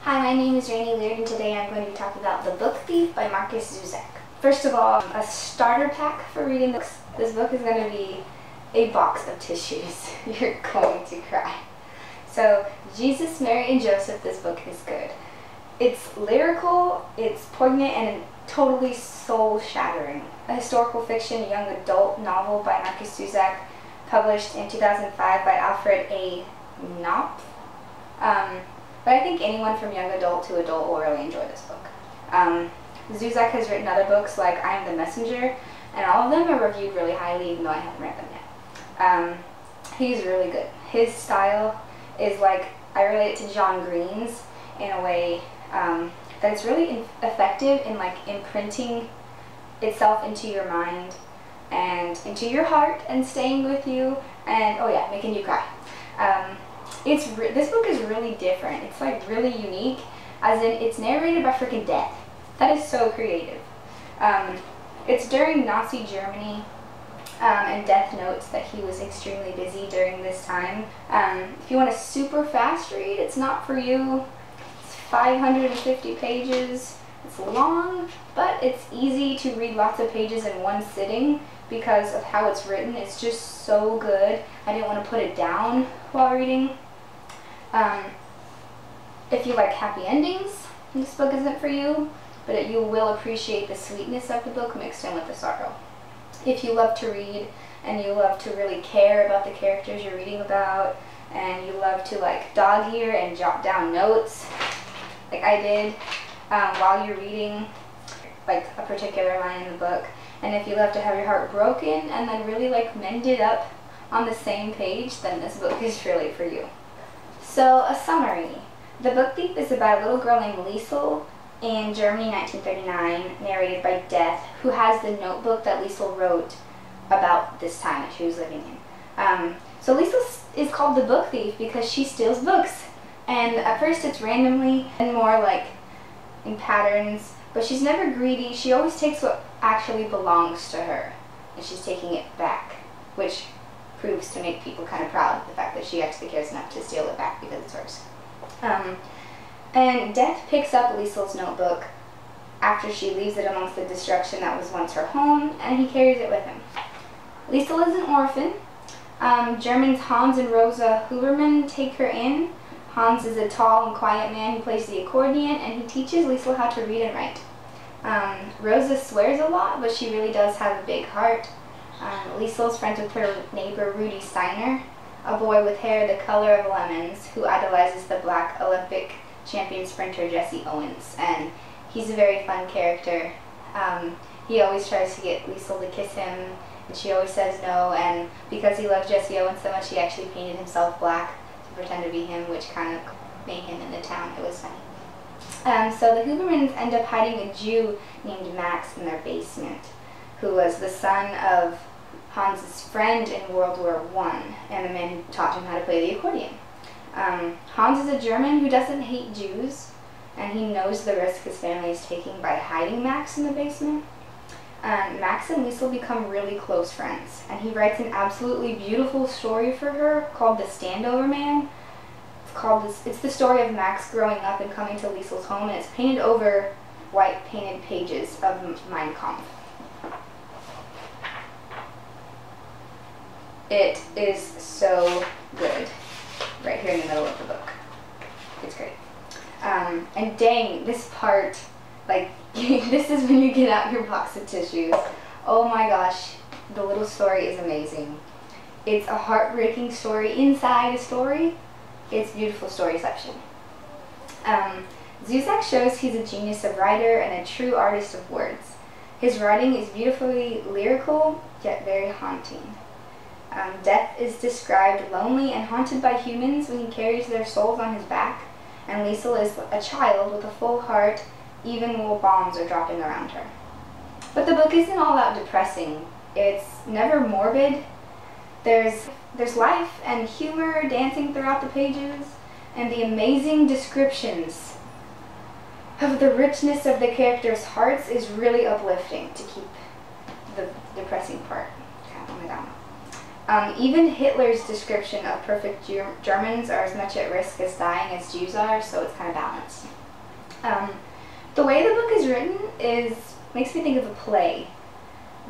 Hi, my name is Rainey Leard, and today I'm going to be talking about The Book Thief by Marcus Zusak. First of all, a starter pack for reading books. This book is going to be a box of tissues. You're going to cry. So, Jesus, Mary, and Joseph, this book is good. It's lyrical, it's poignant, and totally soul-shattering. A historical fiction young adult novel by Marcus Zusak, published in 2005 by Alfred A. Knopf. But I think anyone from young adult to adult will really enjoy this book. Zusak has written other books like I Am the Messenger, and all of them are reviewed really highly, even though I haven't read them yet. He's really good. His style is like, I relate it to John Green's in a way that it's really effective in like imprinting itself into your mind and into your heart and staying with you and, oh yeah, making you cry. This book is really different. It's like really unique, as in it's narrated by freaking death. That is so creative. It's during Nazi Germany, and Death notes that he was extremely busy during this time. If you want a super fast read, it's not for you. It's 550 pages. It's long, but it's easy to read lots of pages in one sitting because of how it's written. It's just so good. I didn't want to put it down while reading. If you like happy endings, this book isn't for you, but you will appreciate the sweetness of the book mixed in with the sorrow. If you love to read and you love to really care about the characters you're reading about, and you love to like dog ear and jot down notes, like I did while you're reading like a particular line in the book, and if you love to have your heart broken and then really like mend it up on the same page, then this book is really for you. So, a summary. The Book Thief is about a little girl named Liesl in Germany, 1939, narrated by Death, who has the notebook that Liesl wrote about this time that she was living in. So Liesl is called the Book Thief because she steals books. And at first it's randomly and more like in patterns, but she's never greedy. She always takes what actually belongs to her, and she's taking it back, which proves to make people kind of proud of the fact that she actually cares enough to steal it back because it's hers. And Death picks up Liesl's notebook after she leaves it amongst the destruction that was once her home, and he carries it with him. Liesl is an orphan. Germans Hans and Rosa Huberman take her in. Hans is a tall and quiet man who plays the accordion, and he teaches Liesl how to read and write. Rosa swears a lot, but she really does have a big heart. Liesl's friends with her neighbor Rudy Steiner, a boy with hair the color of lemons who idolizes the black Olympic champion sprinter Jesse Owens, and he's a very fun character. He always tries to get Liesl to kiss him, and she always says no, and because he loves Jesse Owens so much, he actually painted himself black to pretend to be him, which kind of made him in the town. It was funny. So the Hubermans end up hiding a Jew named Max in their basement, who was the son of Hans's friend in World War I, and the man who taught him how to play the accordion. Hans is a German who doesn't hate Jews, and he knows the risk his family is taking by hiding Max in the basement. Max and Liesl become really close friends, and he writes an absolutely beautiful story for her called The Standover Man. It's the story of Max growing up and coming to Liesl's home, and it's painted over white painted pages of Mein Kampf. It is so good, right here in the middle of the book. It's great. And dang, this part, like, this is when you get out your box of tissues. Oh my gosh, the little story is amazing. It's a heartbreaking story inside a story. It's beautiful storyception. Zusak shows he's a genius of writer and a true artist of words. His writing is beautifully lyrical, yet very haunting. Death is described lonely and haunted by humans when he carries their souls on his back, and Liesl is a child with a full heart even while bombs are dropping around her. But the book isn't all that depressing. It's never morbid. There's life and humor dancing throughout the pages, and the amazing descriptions of the richness of the characters' hearts is really uplifting to keep the depressing part on the down. Even Hitler's description of perfect Germans are as much at risk as dying as Jews are, so it's kind of balanced. Um, the way the book is written makes me think of a play.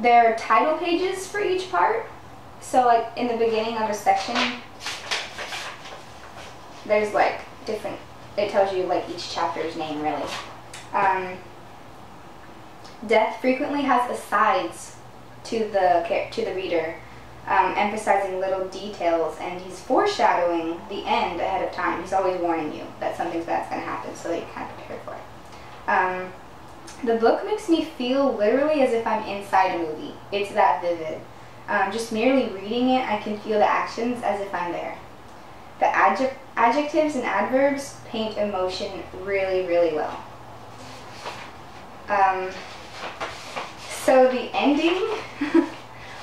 There are title pages for each part. So like in the beginning of a section, there's like different, it tells you like each chapter's name really. Death frequently has asides to the reader, emphasizing little details, and he's foreshadowing the end ahead of time. He's always warning you that something's bad's going to happen, so that you kind of prepare for it. The book makes me feel literally as if I'm inside a movie. It's that vivid. Just merely reading it, I can feel the actions as if I'm there. The adjectives and adverbs paint emotion really, really well. So the ending,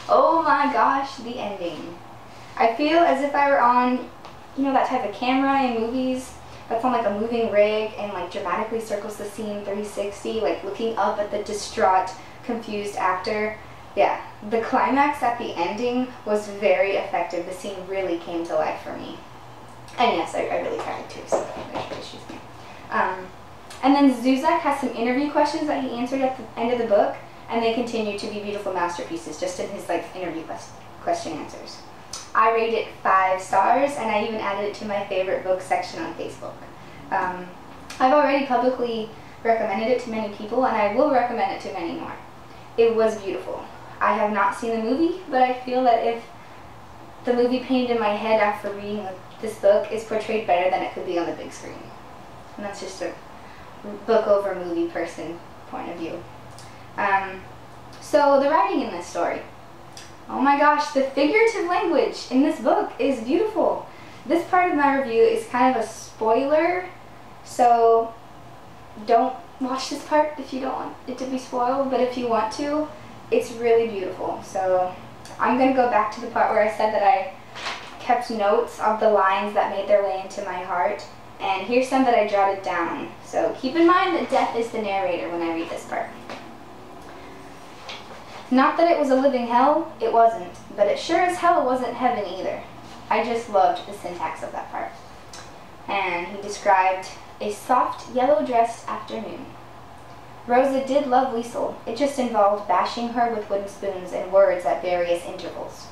oh my gosh, the ending. I feel as if I were on, you know, that type of camera in movies that's on like a moving rig and like dramatically circles the scene 360, like looking up at the distraught, confused actor. Yeah, the climax at the ending was very effective. The scene really came to life for me. And yes, I really cried too, so excuse me. And then Zuzak has some interview questions that he answered at the end of the book, and they continue to be beautiful masterpieces just in his like interview question answers. I rate it 5 stars, and I even added it to my favorite book section on Facebook. I've already publicly recommended it to many people, and I will recommend it to many more. It was beautiful. I have not seen the movie, but I feel that if the movie painted in my head after reading this book is portrayed better than it could be on the big screen. And that's just a book over movie person point of view. So the writing in this story. Oh my gosh, the figurative language in this book is beautiful. This part of my review is kind of a spoiler, so don't watch this part if you don't want it to be spoiled, but if you want to, it's really beautiful. So I'm going to go back to the part where I said that I kept notes of the lines that made their way into my heart, and here's some that I jotted down. So keep in mind that Death is the narrator when I read this part. Not that it was a living hell, it wasn't, but it sure as hell wasn't heaven either. I just loved the syntax of that part. And he described a soft, yellow-dressed afternoon. Rosa did love Liesel. It just involved bashing her with wooden spoons and words at various intervals.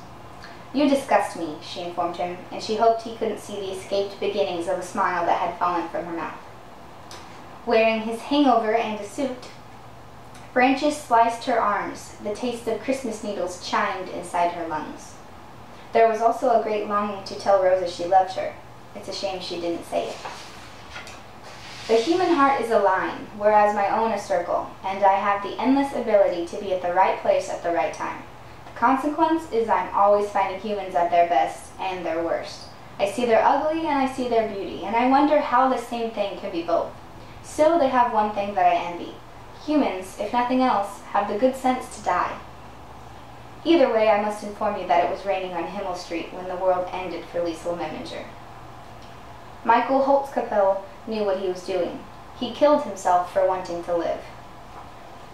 You disgust me, she informed him, and she hoped he couldn't see the escaped beginnings of a smile that had fallen from her mouth. Wearing his hangover and a suit, branches sliced her arms. The taste of Christmas needles chimed inside her lungs. There was also a great longing to tell Rosa she loved her. It's a shame she didn't say it. The human heart is a line, whereas my own a circle, and I have the endless ability to be at the right place at the right time. The consequence is I'm always finding humans at their best and their worst. I see their ugly and I see their beauty, and I wonder how the same thing can be both. Still, they have one thing that I envy. Humans, if nothing else, have the good sense to die. Either way, I must inform you that it was raining on Himmel Street when the world ended for Liesel Memminger. Michael Holtzkapelle knew what he was doing. He killed himself for wanting to live.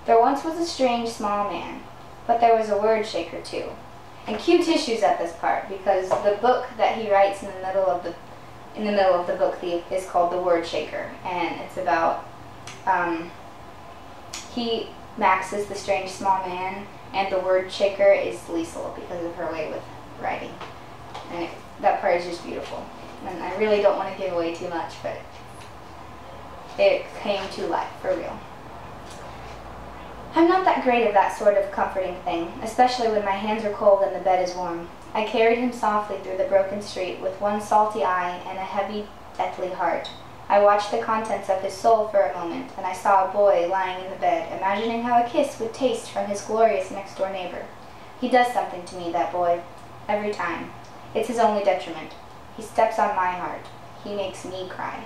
There once was a strange small man, but there was a word shaker too. And cue tissues at this part, because the book that he writes in the middle of the book is called The Word Shaker, and it's about Max is the strange small man, and the word shaker is Liesel because of her way with writing. And that part is just beautiful. And I really don't want to give away too much, but it came to life, for real. I'm not that great at that sort of comforting thing, especially when my hands are cold and the bed is warm. I carried him softly through the broken street with one salty eye and a heavy, deathly heart. I watched the contents of his soul for a moment, and I saw a boy lying in the bed, imagining how a kiss would taste from his glorious next-door neighbor. He does something to me, that boy, every time. It's his only detriment. He steps on my heart. He makes me cry.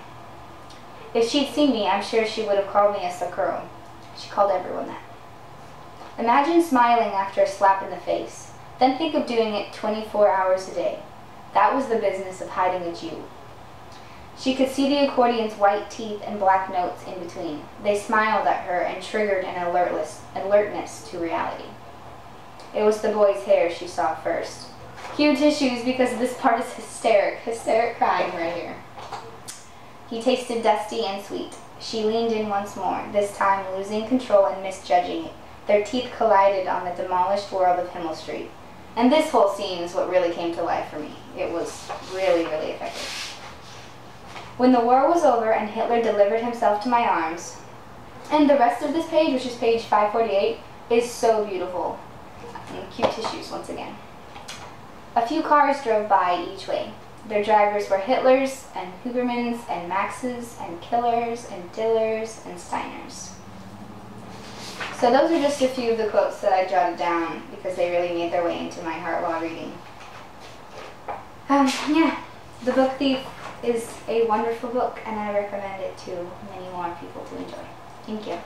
If she'd seen me, I'm sure she would have called me a sakuro. She called everyone that. Imagine smiling after a slap in the face. Then think of doing it 24 hours a day. That was the business of hiding a Jew. She could see the accordion's white teeth and black notes in between. They smiled at her and triggered an alertness to reality. It was the boy's hair she saw first. Cue tissues because this part is hysteric crying right here. He tasted dusty and sweet. She leaned in once more, this time losing control and misjudging it. Their teeth collided on the demolished world of Himmel Street. And this whole scene is what really came to life for me. It was really, really effective. When the war was over and Hitler delivered himself to my arms, and the rest of this page, which is page 548, is so beautiful. And cute tissues once again. A few cars drove by each way. Their drivers were Hitlers and Hubermans and Maxes and Killers and Dillers and Steiners. So those are just a few of the quotes that I jotted down because they really made their way into my heart while reading. Yeah, The Book Thief is a wonderful book, and I recommend it to many more people to enjoy. Thank you.